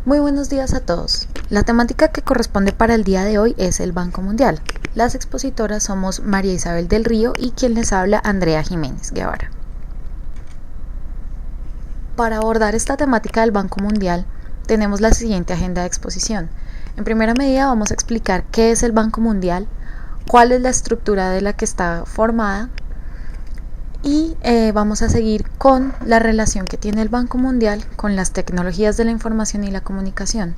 Muy buenos días a todos. La temática que corresponde para el día de hoy es el Banco Mundial. Las expositoras somos María Isabel del Río y quien les habla, Andrea Jiménez Guevara. Para abordar esta temática del Banco Mundial, tenemos la siguiente agenda de exposición. En primera medida vamos a explicar qué es el Banco Mundial, cuál es la estructura de la que está formada y vamos a seguir con la relación que tiene el Banco Mundial con las tecnologías de la información y la comunicación.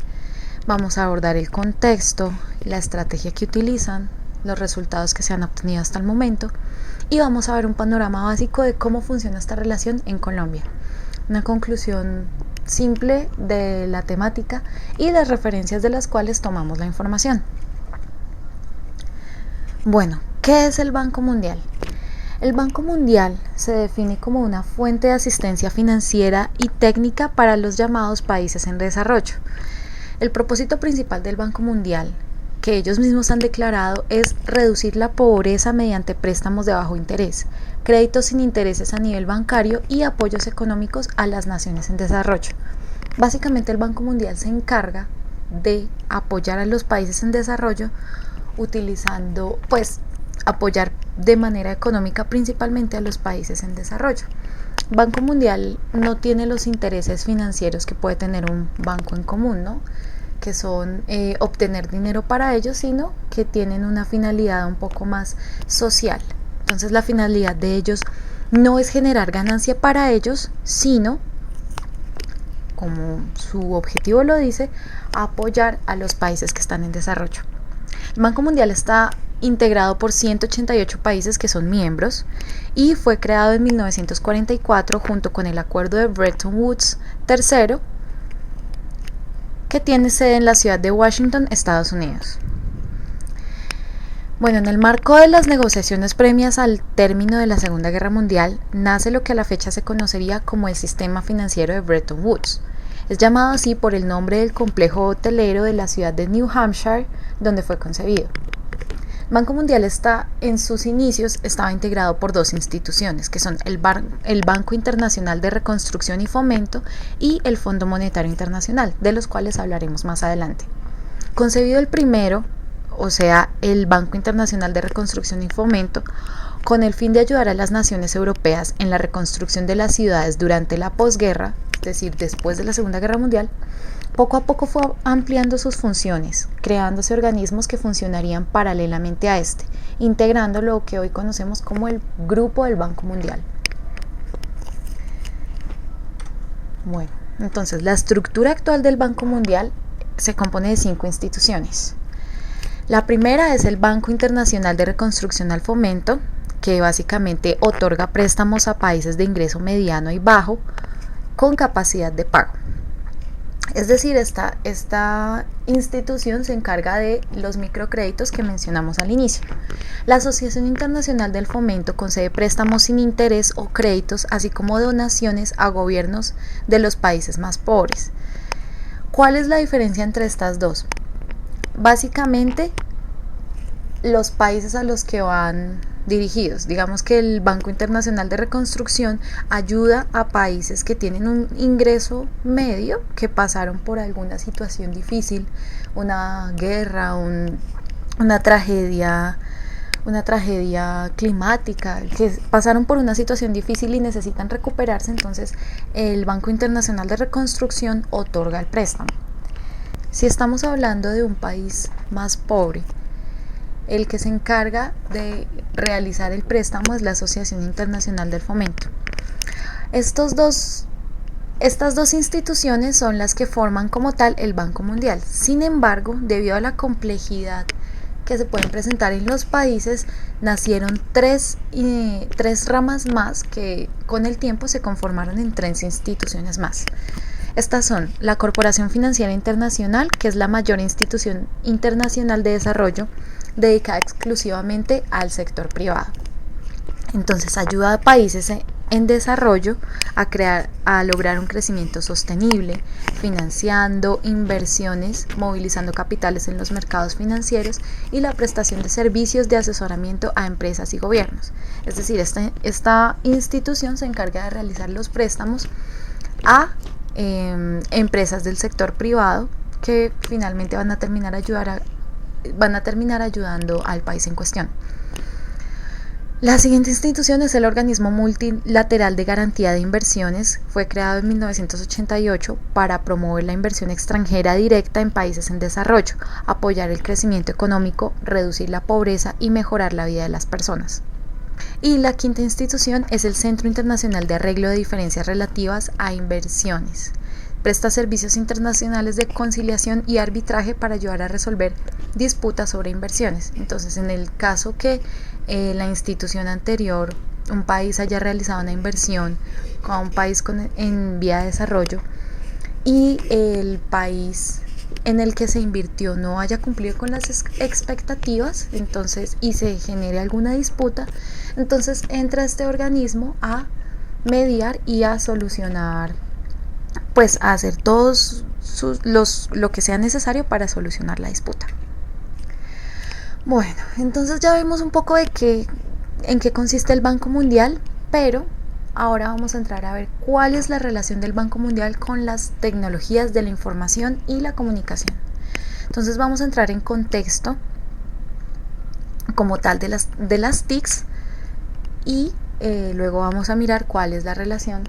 Vamos a abordar el contexto, la estrategia que utilizan, los resultados que se han obtenido hasta el momento y vamos a ver un panorama básico de cómo funciona esta relación en Colombia. Una conclusión simple de la temática y las referencias de las cuales tomamos la información. Bueno, ¿qué es el Banco Mundial? El Banco Mundial se define como una fuente de asistencia financiera y técnica para los llamados países en desarrollo. El propósito principal del Banco Mundial, que ellos mismos han declarado, es reducir la pobreza mediante préstamos de bajo interés, créditos sin intereses a nivel bancario y apoyos económicos a las naciones en desarrollo. Básicamente el Banco Mundial se encarga de apoyar a los países en desarrollo utilizando, apoyar de manera económica principalmente a los países en desarrollo. Banco Mundial no tiene los intereses financieros que puede tener un banco en común, ¿no? Que son obtener dinero para ellos, sino que tienen una finalidad un poco más social. Entonces la finalidad de ellos no es generar ganancia para ellos, sino, como su objetivo lo dice, apoyar a los países que están en desarrollo. El Banco Mundial está integrado por 188 países que son miembros y fue creado en 1944 junto con el acuerdo de Bretton Woods III, que tiene sede en la ciudad de Washington, Estados Unidos. Bueno, en el marco de las negociaciones previas al término de la Segunda Guerra Mundial, nace lo que a la fecha se conocería como el sistema financiero de Bretton Woods. Es llamado así por el nombre del complejo hotelero de la ciudad de New Hampshire, donde fue concebido. El Banco Mundial en sus inicios estaba integrado por dos instituciones, que son el Banco Internacional de Reconstrucción y Fomento y el Fondo Monetario Internacional, de los cuales hablaremos más adelante. Concebido el primero, o sea, el Banco Internacional de Reconstrucción y Fomento, con el fin de ayudar a las naciones europeas en la reconstrucción de las ciudades durante la posguerra, es decir, después de la Segunda Guerra Mundial, poco a poco fue ampliando sus funciones, creándose organismos que funcionarían paralelamente a este, integrando lo que hoy conocemos como el Grupo del Banco Mundial. Bueno, entonces la estructura actual del Banco Mundial se compone de 5 instituciones. La primera es el Banco Internacional de Reconstrucción al Fomento, que básicamente otorga préstamos a países de ingreso mediano y bajo con capacidad de pago. Es decir, esta institución se encarga de los microcréditos que mencionamos al inicio. La Asociación Internacional del Fomento concede préstamos sin interés o créditos, así como donaciones a gobiernos de los países más pobres. ¿Cuál es la diferencia entre estas dos? Básicamente, los países a los que van dirigidos. Digamos que el Banco Internacional de Reconstrucción ayuda a países que tienen un ingreso medio, que pasaron por alguna situación difícil, una guerra, una tragedia climática, que pasaron por una situación difícil y necesitan recuperarse. Entonces el Banco Internacional de Reconstrucción otorga el préstamo. Si estamos hablando de un país más pobre, el que se encarga de realizar el préstamo es la Asociación Internacional del Fomento. Estas dos instituciones son las que forman como tal el Banco Mundial. Sin embargo, debido a la complejidad que se pueden presentar en los países, nacieron tres ramas más que con el tiempo se conformaron en 3 instituciones más. Estas son la Corporación Financiera Internacional, que es la mayor institución internacional de desarrollo dedicada exclusivamente al sector privado. Entonces ayuda a países en desarrollo a lograr un crecimiento sostenible, financiando inversiones, movilizando capitales en los mercados financieros y la prestación de servicios de asesoramiento a empresas y gobiernos. Es decir, esta institución se encarga de realizar los préstamos a empresas del sector privado que finalmente van a terminar ayudando al país en cuestión. La siguiente institución es el Organismo Multilateral de Garantía de Inversiones. Fue creado en 1988 para promover la inversión extranjera directa en países en desarrollo, apoyar el crecimiento económico, reducir la pobreza y mejorar la vida de las personas. Y la quinta institución es el Centro Internacional de Arreglo de Diferencias Relativas a Inversiones. Presta servicios internacionales de conciliación y arbitraje para ayudar a resolver disputas sobre inversiones. Entonces, en el caso que la institución anterior, un país haya realizado una inversión con un país en vía de desarrollo y el país en el que se invirtió no haya cumplido con las expectativas, entonces, y se genere alguna disputa, entonces entra este organismo a mediar y a solucionar, pues a hacer todos lo que sea necesario para solucionar la disputa. Bueno, entonces ya vimos un poco en qué consiste el Banco Mundial, pero ahora vamos a entrar a ver cuál es la relación del Banco Mundial con las tecnologías de la información y la comunicación. Entonces vamos a entrar en contexto como tal de las TICs y luego vamos a mirar cuál es la relación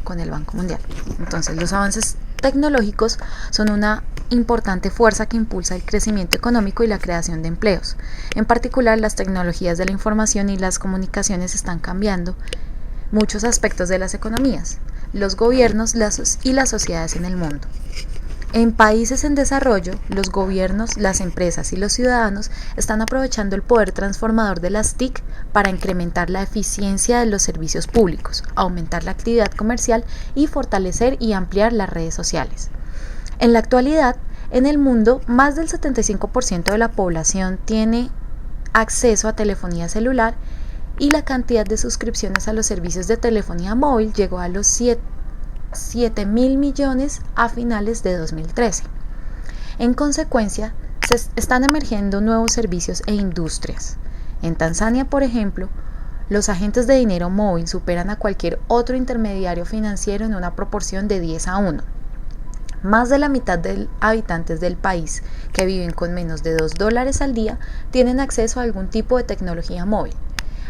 con el Banco Mundial. Entonces, los avances tecnológicos son una importante fuerza que impulsa el crecimiento económico y la creación de empleos. En particular, las tecnologías de la información y las comunicaciones están cambiando muchos aspectos de las economías, los gobiernos y las sociedades en el mundo. En países en desarrollo, los gobiernos, las empresas y los ciudadanos están aprovechando el poder transformador de las TIC para incrementar la eficiencia de los servicios públicos, aumentar la actividad comercial y fortalecer y ampliar las redes sociales. En la actualidad, en el mundo, más del 75% de la población tiene acceso a telefonía celular y la cantidad de suscripciones a los servicios de telefonía móvil llegó a los 7.000 millones a finales de 2013. En consecuencia, se están emergiendo nuevos servicios e industrias. En Tanzania, por ejemplo, los agentes de dinero móvil superan a cualquier otro intermediario financiero en una proporción de 10-1. Más de la mitad de habitantes del país que viven con menos de $2 al día tienen acceso a algún tipo de tecnología móvil.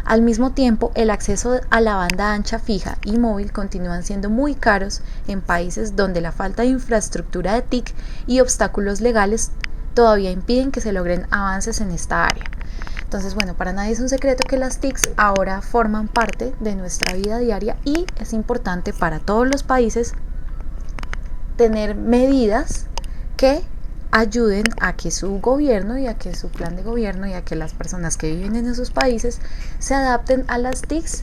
Al mismo tiempo, el acceso a la banda ancha fija y móvil continúan siendo muy caros en países donde la falta de infraestructura de TIC y obstáculos legales todavía impiden que se logren avances en esta área. Entonces, bueno, para nadie es un secreto que las TICs ahora forman parte de nuestra vida diaria y es importante para todos los países tener medidas que ayuden a que su gobierno y a que su plan de gobierno y a que las personas que viven en esos países se adapten a las TICs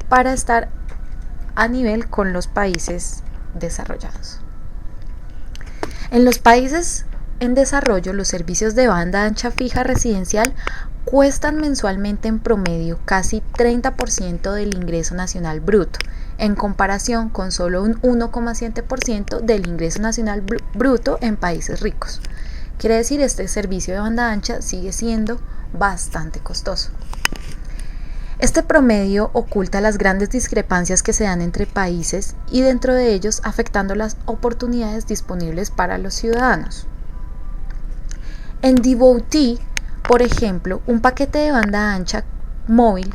para estar a nivel con los países desarrollados. En los países en desarrollo, los servicios de banda ancha fija residencial cuestan mensualmente en promedio casi 30% del ingreso nacional bruto, en comparación con solo un 1,7% del ingreso nacional bruto en países ricos. Quiere decir, este servicio de banda ancha sigue siendo bastante costoso. Este promedio oculta las grandes discrepancias que se dan entre países y dentro de ellos afectando las oportunidades disponibles para los ciudadanos. En Djibouti, por ejemplo, un paquete de banda ancha móvil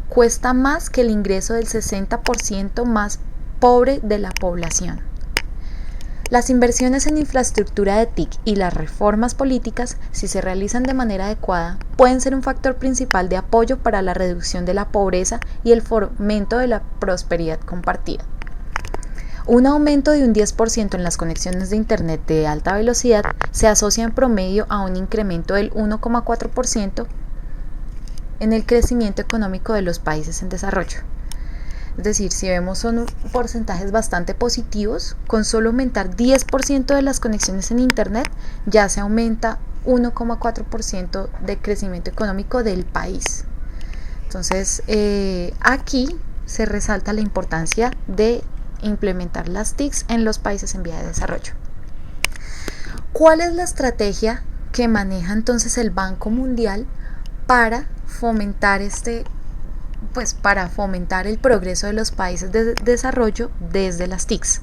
cuesta más que el ingreso del 60% más pobre de la población. Las inversiones en infraestructura de TIC y las reformas políticas, si se realizan de manera adecuada, pueden ser un factor principal de apoyo para la reducción de la pobreza y el fomento de la prosperidad compartida. Un aumento de un 10% en las conexiones de Internet de alta velocidad se asocia en promedio a un incremento del 1,4% en el crecimiento económico de los países en desarrollo. Es decir, si vemos son porcentajes bastante positivos, con solo aumentar 10% de las conexiones en Internet ya se aumenta 1,4% de crecimiento económico del país. Entonces, aquí se resalta la importancia de implementar las TICs en los países en vía de desarrollo. ¿Cuál es la estrategia que maneja entonces el Banco Mundial para fomentar este pues para fomentar el progreso de los países de desarrollo desde las TICs.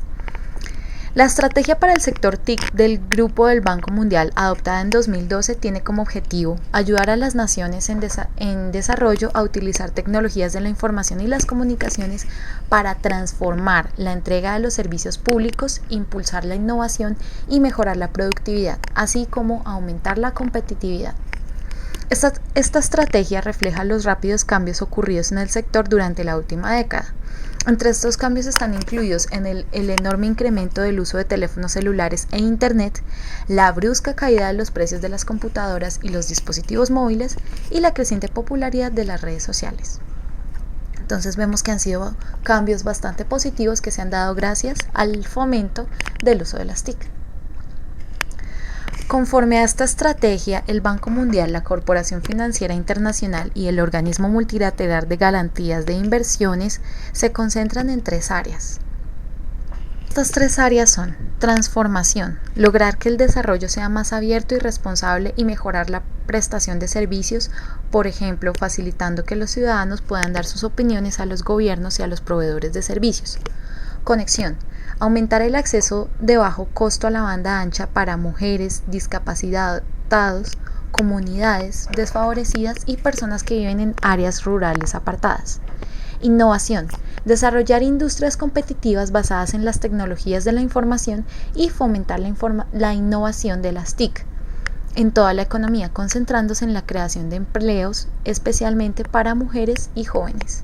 La estrategia para el sector TIC del Grupo del Banco Mundial, adoptada en 2012, tiene como objetivo ayudar a las naciones en desarrollo a utilizar tecnologías de la información y las comunicaciones para transformar la entrega de los servicios públicos, impulsar la innovación y mejorar la productividad, así como aumentar la competitividad. Esta estrategia refleja los rápidos cambios ocurridos en el sector durante la última década. Entre estos cambios están incluidos el enorme incremento del uso de teléfonos celulares e Internet, la brusca caída de los precios de las computadoras y los dispositivos móviles y la creciente popularidad de las redes sociales. Entonces vemos que han sido cambios bastante positivos que se han dado gracias al fomento del uso de las TIC. Conforme a esta estrategia, el Banco Mundial, la Corporación Financiera Internacional y el Organismo Multilateral de Garantías de Inversiones se concentran en 3 áreas. Estas 3 áreas son transformación, lograr que el desarrollo sea más abierto y responsable y mejorar la prestación de servicios, por ejemplo, facilitando que los ciudadanos puedan dar sus opiniones a los gobiernos y a los proveedores de servicios. Conexión, aumentar el acceso de bajo costo a la banda ancha para mujeres, discapacitados, comunidades desfavorecidas y personas que viven en áreas rurales apartadas. Innovación, desarrollar industrias competitivas basadas en las tecnologías de la información y fomentar la innovación de las TIC en toda la economía, concentrándose en la creación de empleos, especialmente para mujeres y jóvenes.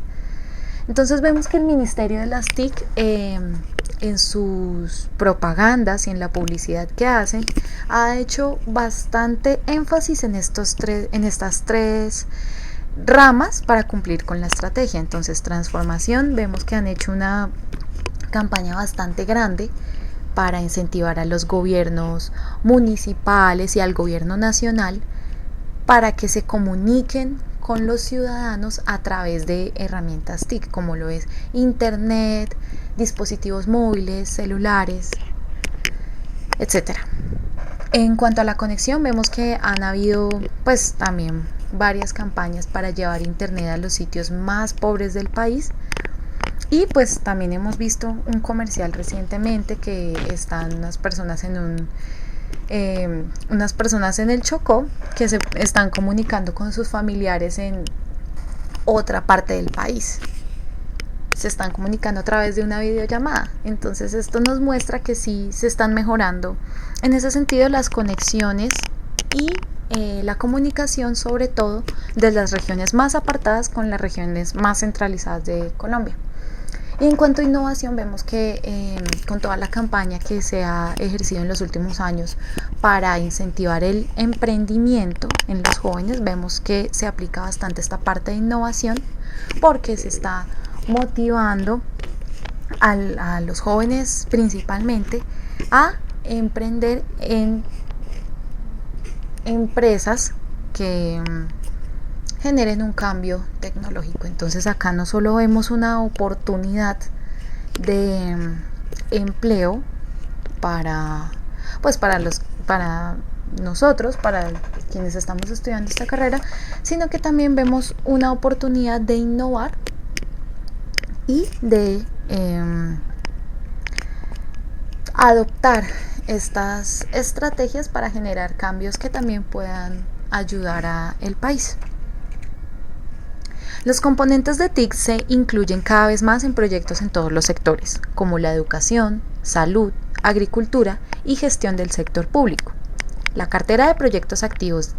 Entonces vemos que el Ministerio de las TIC en sus propagandas y en la publicidad que hacen ha hecho bastante énfasis en estas tres ramas para cumplir con la estrategia. Entonces, transformación, vemos que han hecho una campaña bastante grande para incentivar a los gobiernos municipales y al gobierno nacional para que se comuniquen con los ciudadanos a través de herramientas TIC, como lo es Internet, dispositivos móviles, celulares, etc. En cuanto a la conexión, vemos que han habido pues también varias campañas para llevar Internet a los sitios más pobres del país. Y pues también hemos visto un comercial recientemente que están unas personas en el Chocó que se están comunicando con sus familiares en otra parte del país. Se están comunicando a través de una videollamada. Entonces esto nos muestra que sí se están mejorando en ese sentido las conexiones y la comunicación, sobre todo de las regiones más apartadas con las regiones más centralizadas de Colombia. Y en cuanto a innovación, vemos que con toda la campaña que se ha ejercido en los últimos años para incentivar el emprendimiento en los jóvenes, vemos que se aplica bastante esta parte de innovación porque se está motivando a los jóvenes principalmente a emprender en empresas que generen un cambio tecnológico. Entonces acá no solo vemos una oportunidad de empleo para nosotros, para quienes estamos estudiando esta carrera, sino que también vemos una oportunidad de innovar y de adoptar estas estrategias para generar cambios que también puedan ayudar al país. Los componentes de TIC se incluyen cada vez más en proyectos en todos los sectores, como la educación, salud, agricultura y gestión del sector público. La cartera de proyectos activos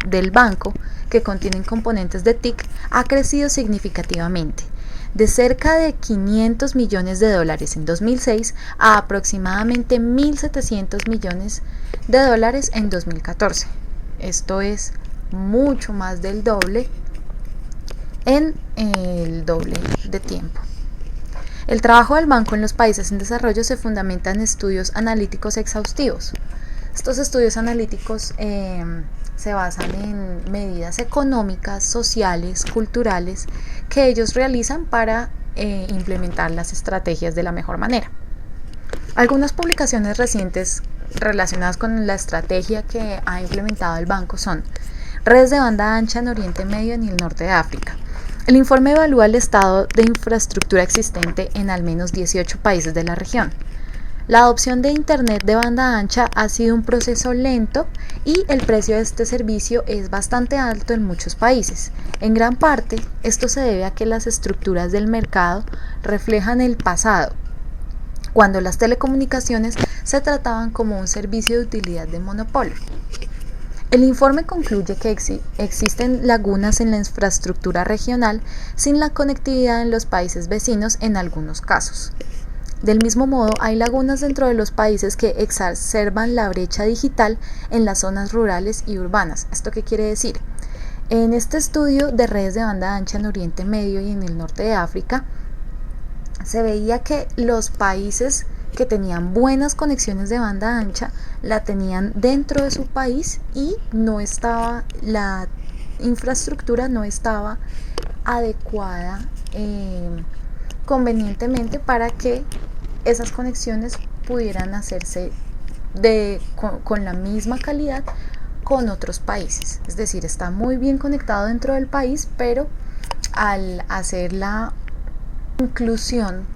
del banco que contienen componentes de TIC ha crecido significativamente, de cerca de $500 millones en 2006 a aproximadamente $1.700 millones en 2014. Esto es mucho más del doble en el doble de tiempo. El trabajo del banco en los países en desarrollo se fundamenta en estudios analíticos exhaustivos. Estos estudios analíticos se basan en medidas económicas, sociales, culturales que ellos realizan para implementar las estrategias de la mejor manera. Algunas publicaciones recientes relacionadas con la estrategia que ha implementado el banco son redes de banda ancha en Oriente Medio y en el norte de África, El informe evalúa el estado de infraestructura existente en al menos 18 países de la región. La adopción de Internet de banda ancha ha sido un proceso lento y el precio de este servicio es bastante alto en muchos países. En gran parte, esto se debe a que las estructuras del mercado reflejan el pasado, cuando las telecomunicaciones se trataban como un servicio de utilidad de monopolio. El informe concluye que existen lagunas en la infraestructura regional sin la conectividad en los países vecinos en algunos casos. Del mismo modo, hay lagunas dentro de los países que exacerban la brecha digital en las zonas rurales y urbanas. ¿Esto qué quiere decir? En este estudio de redes de banda ancha en Oriente Medio y en el norte de África, se veía que los países que tenían buenas conexiones de banda ancha la tenían dentro de su país y la infraestructura no estaba adecuada convenientemente para que esas conexiones pudieran hacerse con la misma calidad con otros países. Es decir, está muy bien conectado dentro del país, pero al hacer la inclusión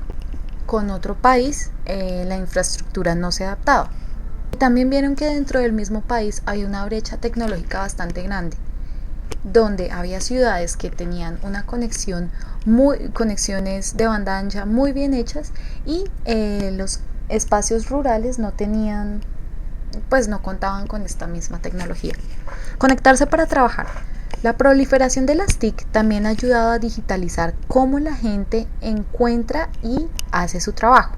con otro país, la infraestructura no se adaptaba. Y también vieron que dentro del mismo país hay una brecha tecnológica bastante grande, donde había ciudades que tenían una conexiones de banda ancha muy bien hechas y los espacios rurales no contaban con esta misma tecnología. Conectarse para trabajar. La proliferación de las TIC también ha ayudado a digitalizar cómo la gente encuentra y hace su trabajo.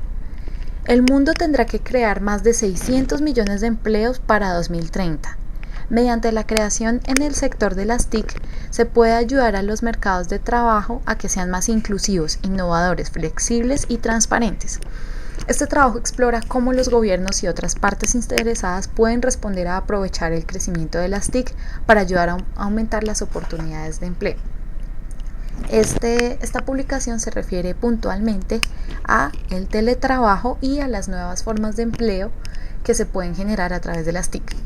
El mundo tendrá que crear más de 600 millones de empleos para 2030. Mediante la creación en el sector de las TIC se puede ayudar a los mercados de trabajo a que sean más inclusivos, innovadores, flexibles y transparentes. Este trabajo explora cómo los gobiernos y otras partes interesadas pueden responder a aprovechar el crecimiento de las TIC para ayudar a aumentar las oportunidades de empleo. Esta publicación se refiere puntualmente a el teletrabajo y a las nuevas formas de empleo que se pueden generar a través de las TIC.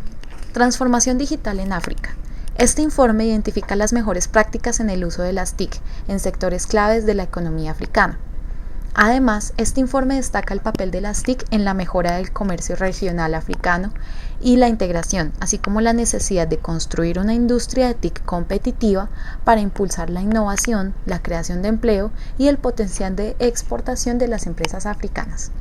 Transformación digital en África. Este informe identifica las mejores prácticas en el uso de las TIC en sectores claves de la economía africana. Además, este informe destaca el papel de las TIC en la mejora del comercio regional africano y la integración, así como la necesidad de construir una industria de TIC competitiva para impulsar la innovación, la creación de empleo y el potencial de exportación de las empresas africanas.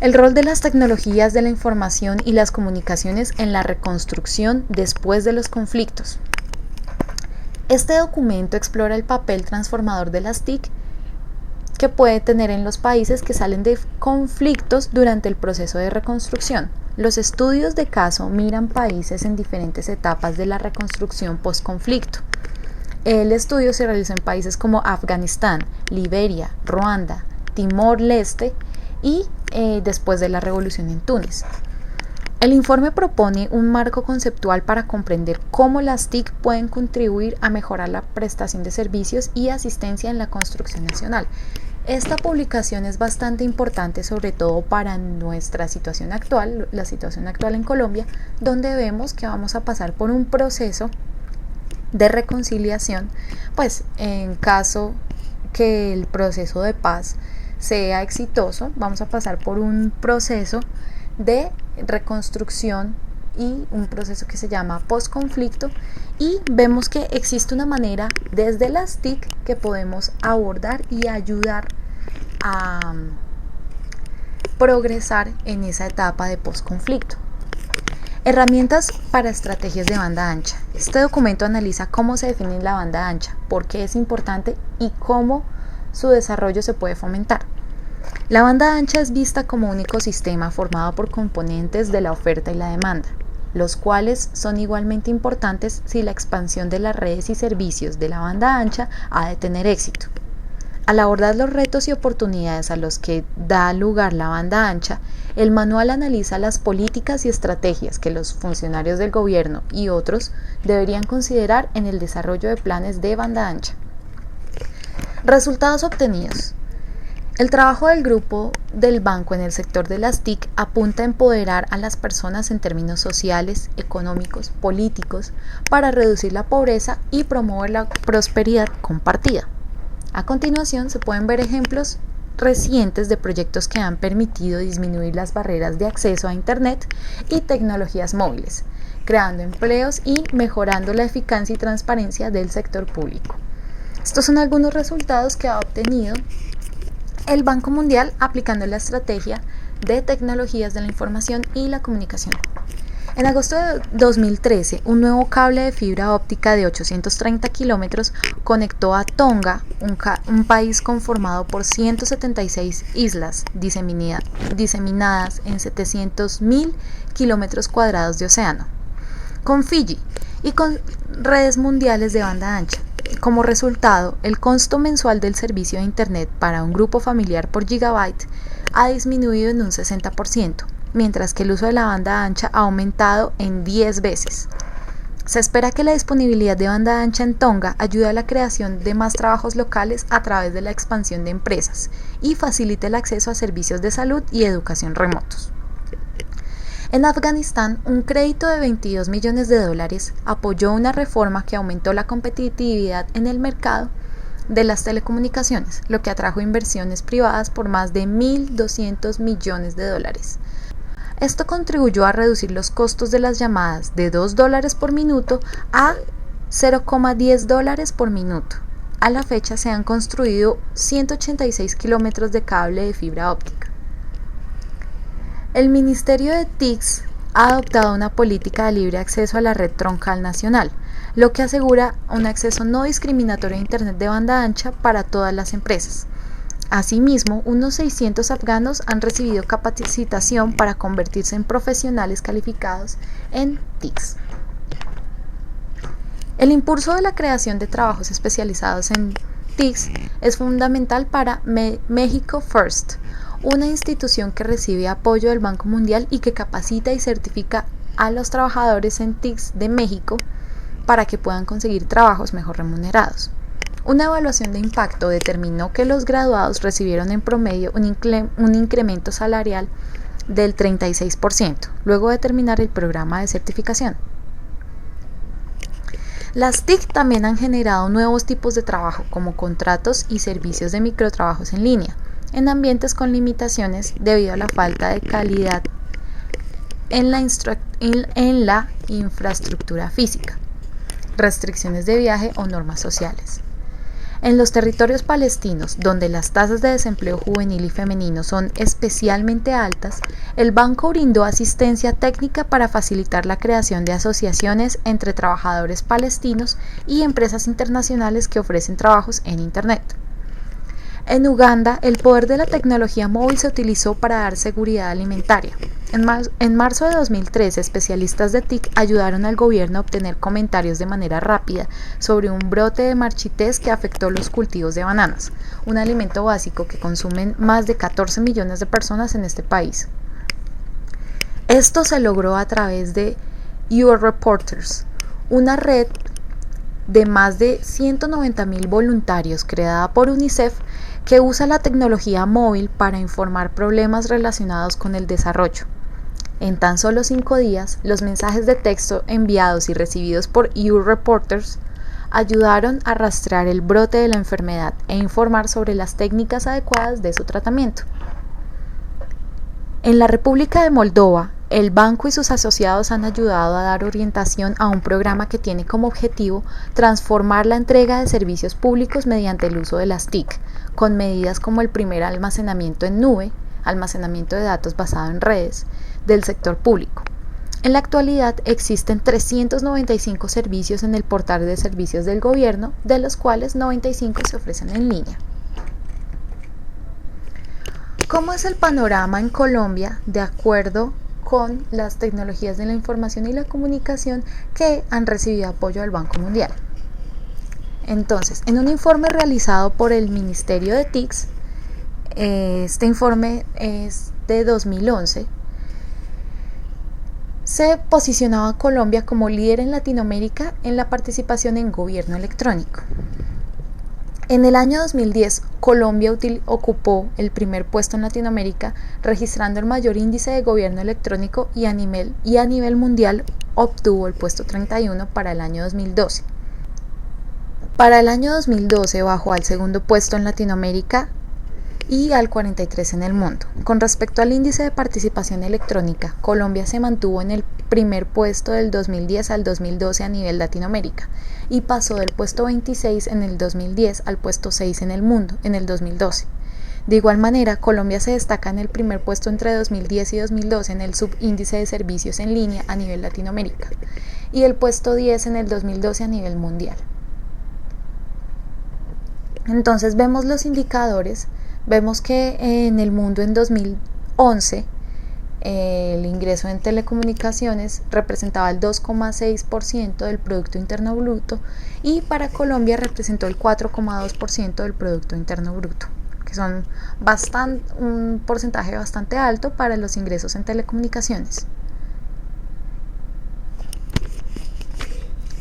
El rol de las tecnologías de la información y las comunicaciones en la reconstrucción después de los conflictos. Este documento explora el papel transformador de las TIC que puede tener en los países que salen de conflictos durante el proceso de reconstrucción. Los estudios de caso miran países en diferentes etapas de la reconstrucción post-conflicto. El estudio se realizó en países como Afganistán, Liberia, Ruanda, Timor-Leste y después de la revolución en Túnez. El informe propone un marco conceptual para comprender cómo las TIC pueden contribuir a mejorar la prestación de servicios y asistencia en la construcción nacional. Esta publicación es bastante importante, sobre todo para nuestra situación actual, la situación actual en Colombia, donde vemos que vamos a pasar por un proceso de reconciliación, pues en caso que el proceso de paz sea exitoso, vamos a pasar por un proceso de reconstrucción y un proceso que se llama post-conflicto, y vemos que existe una manera desde las TIC que podemos abordar y ayudar a progresar en esa etapa de post-conflicto. Herramientas para estrategias de banda ancha. Este documento analiza cómo se define la banda ancha, por qué es importante y cómo su desarrollo se puede fomentar. La banda ancha es vista como un ecosistema formado por componentes de la oferta y la demanda, los cuales son igualmente importantes si la expansión de las redes y servicios de la banda ancha ha de tener éxito. Al abordar los retos y oportunidades a los que da lugar la banda ancha, el manual analiza las políticas y estrategias que los funcionarios del gobierno y otros deberían considerar en el desarrollo de planes de banda ancha. Resultados obtenidos. El trabajo del grupo del banco en el sector de las TIC apunta a empoderar a las personas en términos sociales, económicos, políticos, para reducir la pobreza y promover la prosperidad compartida. A continuación se pueden ver ejemplos recientes de proyectos que han permitido disminuir las barreras de acceso a Internet y tecnologías móviles, creando empleos y mejorando la eficacia y transparencia del sector público. Estos son algunos resultados que ha obtenido el Banco Mundial aplicando la estrategia de tecnologías de la información y la comunicación. En agosto de 2013, un nuevo cable de fibra óptica de 830 kilómetros conectó a Tonga, un país conformado por 176 islas diseminadas en 700.000 kilómetros cuadrados de océano, con Fiji y con redes mundiales de banda ancha. Como resultado, el costo mensual del servicio de Internet para un grupo familiar por gigabyte ha disminuido en un 60%, mientras que el uso de la banda ancha ha aumentado en 10 veces. Se espera que la disponibilidad de banda ancha en Tonga ayude a la creación de más trabajos locales a través de la expansión de empresas y facilite el acceso a servicios de salud y educación remotos. En Afganistán, un crédito de $22 millones apoyó una reforma que aumentó la competitividad en el mercado de las telecomunicaciones, lo que atrajo inversiones privadas por más de $1.200 millones. Esto contribuyó a reducir los costos de las llamadas de $2 por minuto a $0,10 por minuto. A la fecha se han construido 186 kilómetros de cable de fibra óptica. El Ministerio de TICS ha adoptado una política de libre acceso a la red troncal nacional, lo que asegura un acceso no discriminatorio a Internet de banda ancha para todas las empresas. Asimismo, unos 600 afganos han recibido capacitación para convertirse en profesionales calificados en TICS. El impulso de la creación de trabajos especializados en TICS es fundamental para México First, una institución que recibe apoyo del Banco Mundial y que capacita y certifica a los trabajadores en TICS de México para que puedan conseguir trabajos mejor remunerados. Una evaluación de impacto determinó que los graduados recibieron en promedio un incremento salarial del 36%, luego de terminar el programa de certificación. Las TIC también han generado nuevos tipos de trabajo, como contratos y servicios de microtrabajos en línea, en ambientes con limitaciones debido a la falta de calidad en la infraestructura física, restricciones de viaje o normas sociales. En los territorios palestinos, donde las tasas de desempleo juvenil y femenino son especialmente altas, el banco brindó asistencia técnica para facilitar la creación de asociaciones entre trabajadores palestinos y empresas internacionales que ofrecen trabajos en Internet. En Uganda, el poder de la tecnología móvil se utilizó para dar seguridad alimentaria. En marzo de 2013, especialistas de TIC ayudaron al gobierno a obtener comentarios de manera rápida sobre un brote de marchitez que afectó los cultivos de bananas, un alimento básico que consumen más de 14 millones de personas en este país. Esto se logró a través de Reporters, una red de más de 190.000 voluntarios creada por UNICEF que usa la tecnología móvil para informar problemas relacionados con el desarrollo. En tan solo 5 días, los mensajes de texto enviados y recibidos por Reporters ayudaron a rastrear el brote de la enfermedad e informar sobre las técnicas adecuadas de su tratamiento. En la República de Moldova, el banco y sus asociados han ayudado a dar orientación a un programa que tiene como objetivo transformar la entrega de servicios públicos mediante el uso de las TIC, con medidas como el primer almacenamiento en nube, almacenamiento de datos basado en redes, del sector público. En la actualidad existen 395 servicios en el portal de servicios del gobierno, de los cuales 95 se ofrecen en línea. ¿Cómo es el panorama en Colombia de acuerdo con las tecnologías de la información y la comunicación que han recibido apoyo del Banco Mundial? Entonces, en un informe realizado por el Ministerio de TICS, este informe es de 2011, se posicionaba a Colombia como líder en Latinoamérica en la participación en gobierno electrónico. En el año 2010, Colombia ocupó el primer puesto en Latinoamérica, registrando el mayor índice de gobierno electrónico y a nivel mundial obtuvo el puesto 31 para el año 2012. Para el año 2012 bajó al segundo puesto en Latinoamérica y al 43 en el mundo. Con respecto al índice de participación electrónica, Colombia se mantuvo en el primer puesto del 2010 al 2012 a nivel Latinoamérica y pasó del puesto 26 en el 2010 al puesto 6 en el mundo en el 2012. De igual manera, Colombia se destaca en el primer puesto entre 2010 y 2012 en el subíndice de servicios en línea a nivel Latinoamérica y el puesto 10 en el 2012 a nivel mundial. Entonces vemos los indicadores. Vemos que en el mundo en 2011 el ingreso en telecomunicaciones representaba el 2,6% del Producto Interno Bruto y para Colombia representó el 4,2% del Producto Interno Bruto, que son un porcentaje bastante alto para los ingresos en telecomunicaciones.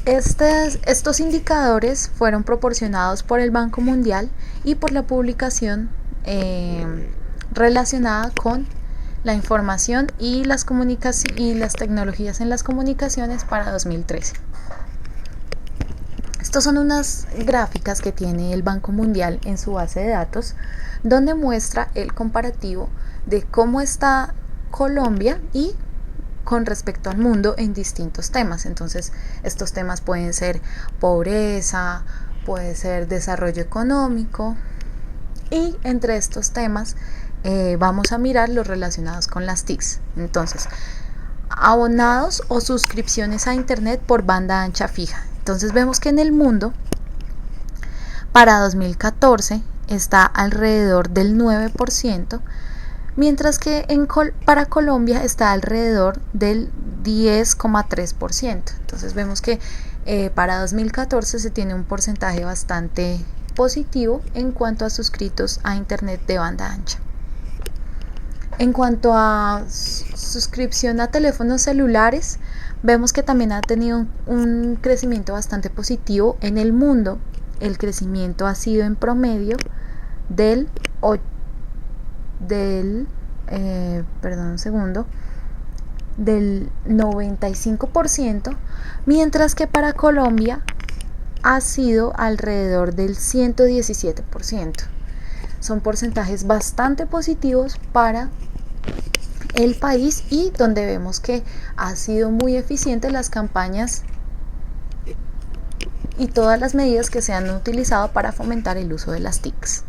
Estos indicadores fueron proporcionados por el Banco Mundial y por la publicación relacionada con la información y las tecnologías en las comunicaciones para 2013. Estas son unas gráficas que tiene el Banco Mundial en su base de datos, donde muestra el comparativo de cómo está Colombia y con respecto al mundo en distintos temas. Entonces, estos temas pueden ser pobreza, puede ser desarrollo económico, y entre estos temas vamos a mirar los relacionados con las TICs. Entonces, abonados o suscripciones a internet por banda ancha fija. Entonces vemos que en el mundo para 2014 está alrededor del 9%, mientras que para Colombia está alrededor del 10,3%. Entonces vemos que para 2014 se tiene un porcentaje bastante positivo en cuanto a suscritos a internet de banda ancha. En cuanto a suscripción a teléfonos celulares, vemos que también ha tenido un crecimiento bastante positivo en el mundo. El crecimiento ha sido en promedio del 95%, mientras que para Colombia ha sido alrededor del 117%. Son porcentajes bastante positivos para el país y donde vemos que ha sido muy eficiente las campañas y todas las medidas que se han utilizado para fomentar el uso de las TICs.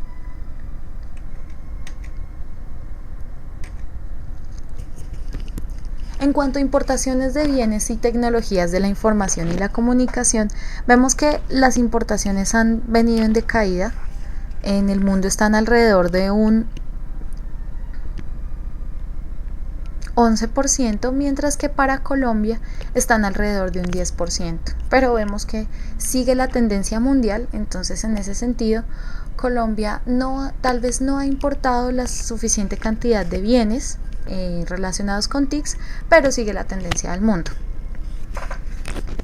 En cuanto a importaciones de bienes y tecnologías de la información y la comunicación, vemos que las importaciones han venido en decaída. En el mundo están alrededor de un 11%, mientras que para Colombia están alrededor de un 10%. Pero vemos que sigue la tendencia mundial, entonces en ese sentido Colombia tal vez no ha importado la suficiente cantidad de bienes relacionados con TICs, pero sigue la tendencia del mundo.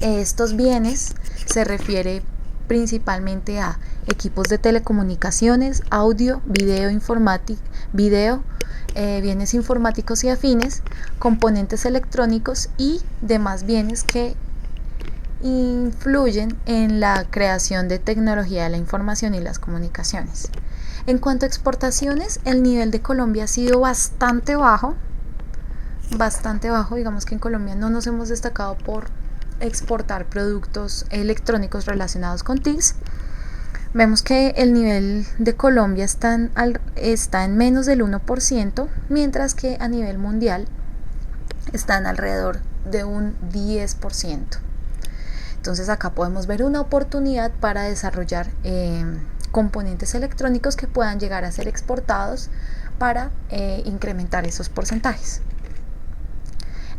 Estos bienes se refiere principalmente a equipos de telecomunicaciones, audio, bienes informáticos y afines, componentes electrónicos y demás bienes que influyen en la creación de tecnología de la información y las comunicaciones. En cuanto a exportaciones, el nivel de Colombia ha sido bastante bajo, digamos que en Colombia no nos hemos destacado por exportar productos electrónicos relacionados con TICs. Vemos que el nivel de Colombia está en menos del 1%, mientras que a nivel mundial están alrededor de un 10%. Entonces acá podemos ver una oportunidad para desarrollar componentes electrónicos que puedan llegar a ser exportados para incrementar esos porcentajes.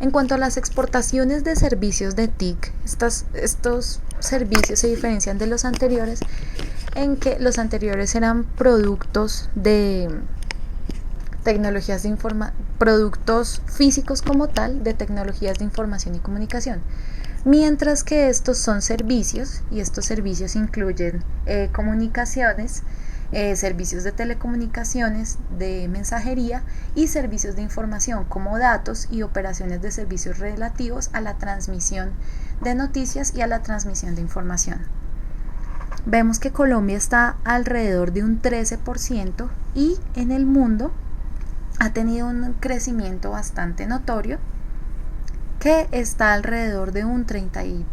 En cuanto a las exportaciones de servicios de TIC, estos servicios se diferencian de los anteriores en que los anteriores eran productos de tecnologías productos físicos como tal de tecnologías de información y comunicación, mientras que estos son servicios, y estos servicios incluyen comunicaciones, servicios de telecomunicaciones, de mensajería y servicios de información como datos y operaciones de servicios relativos a la transmisión de noticias y a la transmisión de información. Vemos que Colombia está alrededor de un 13% y en el mundo ha tenido un crecimiento bastante notorio que está alrededor de un 32%.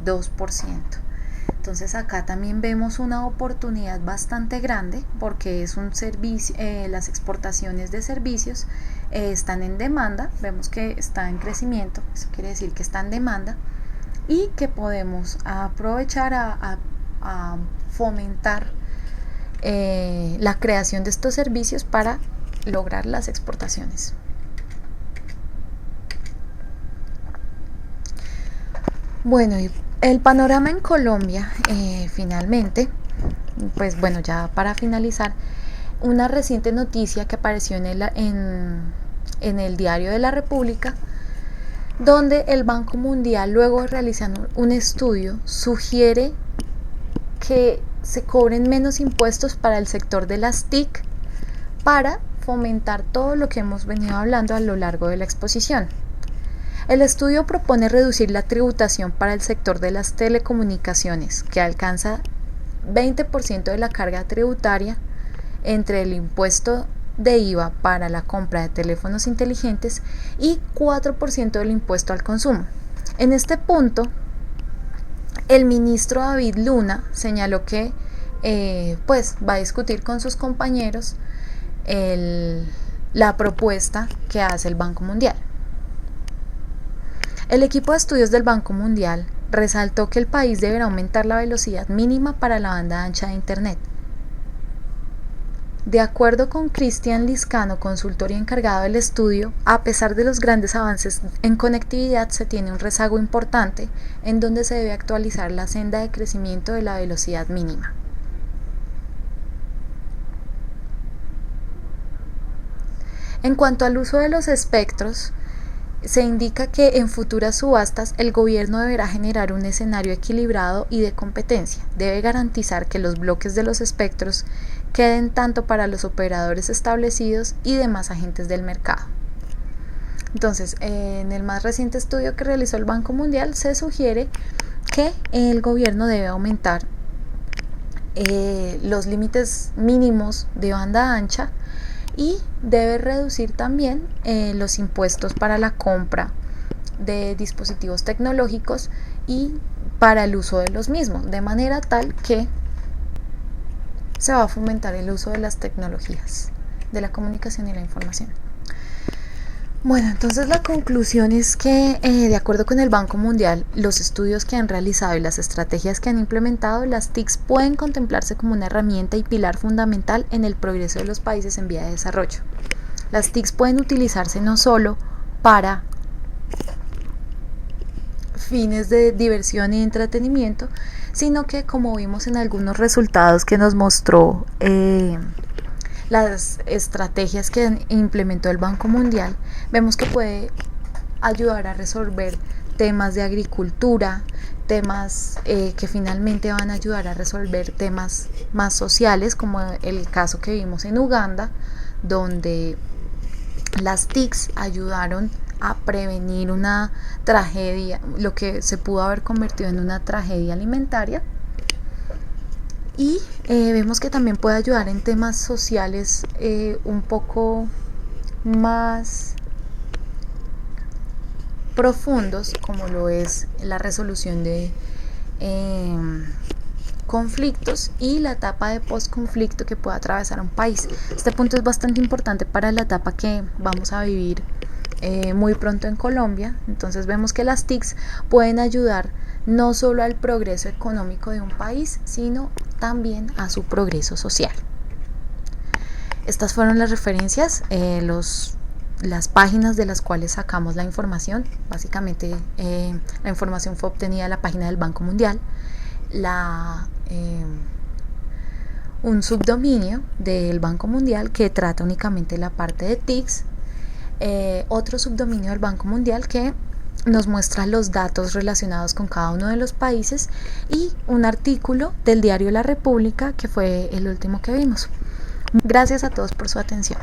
Entonces acá también vemos una oportunidad bastante grande porque es un servicio, las exportaciones de servicios están en demanda, vemos que está en crecimiento, eso quiere decir que está en demanda y que podemos aprovechar a fomentar la creación de estos servicios para lograr las exportaciones. Bueno, y el panorama en Colombia, finalmente, pues bueno, ya para finalizar, una reciente noticia que apareció en el Diario de la República, donde el Banco Mundial, luego de realizar un estudio, sugiere que se cobren menos impuestos para el sector de las TIC para fomentar todo lo que hemos venido hablando a lo largo de la exposición. El estudio propone reducir la tributación para el sector de las telecomunicaciones, que alcanza 20% de la carga tributaria entre el impuesto de IVA para la compra de teléfonos inteligentes y 4% del impuesto al consumo. En este punto, el ministro David Luna señaló que pues va a discutir con sus compañeros la propuesta que hace el Banco Mundial. El equipo de estudios del Banco Mundial resaltó que el país deberá aumentar la velocidad mínima para la banda ancha de Internet. De acuerdo con Cristian Liscano, consultor y encargado del estudio, a pesar de los grandes avances en conectividad, se tiene un rezago importante en donde se debe actualizar la senda de crecimiento de la velocidad mínima. En cuanto al uso de los espectros, se indica que en futuras subastas el gobierno deberá generar un escenario equilibrado y de competencia. Debe garantizar que los bloques de los espectros queden tanto para los operadores establecidos y demás agentes del mercado. Entonces, en el más reciente estudio que realizó el Banco Mundial se sugiere que el gobierno debe aumentar los límites mínimos de banda ancha y debe reducir también los impuestos para la compra de dispositivos tecnológicos y para el uso de los mismos, de manera tal que se va a fomentar el uso de las tecnologías de la comunicación y la información. Bueno, entonces la conclusión es que, de acuerdo con el Banco Mundial, los estudios que han realizado y las estrategias que han implementado, las TICs pueden contemplarse como una herramienta y pilar fundamental en el progreso de los países en vía de desarrollo. Las TICs pueden utilizarse no solo para fines de diversión y entretenimiento, sino que, como vimos en algunos resultados que nos mostró las estrategias que implementó el Banco Mundial, vemos que puede ayudar a resolver temas de agricultura, temas que finalmente van a ayudar a resolver temas más sociales, como el caso que vimos en Uganda, donde las TICs ayudaron a prevenir una tragedia, lo que se pudo haber convertido en una tragedia alimentaria. Y vemos que también puede ayudar en temas sociales un poco más profundos, como lo es la resolución de conflictos y la etapa de postconflicto que pueda atravesar un país. Este punto es bastante importante para la etapa que vamos a vivir muy pronto en Colombia. Entonces vemos que las TICs pueden ayudar no solo al progreso económico de un país, sino también a su progreso social. Estas fueron las referencias, las páginas de las cuales sacamos la información. Básicamente la información fue obtenida de la página del Banco Mundial, un subdominio del Banco Mundial que trata únicamente la parte de TICs, otro subdominio del Banco Mundial que nos muestra los datos relacionados con cada uno de los países y un artículo del diario La República, que fue el último que vimos. Gracias a todos por su atención.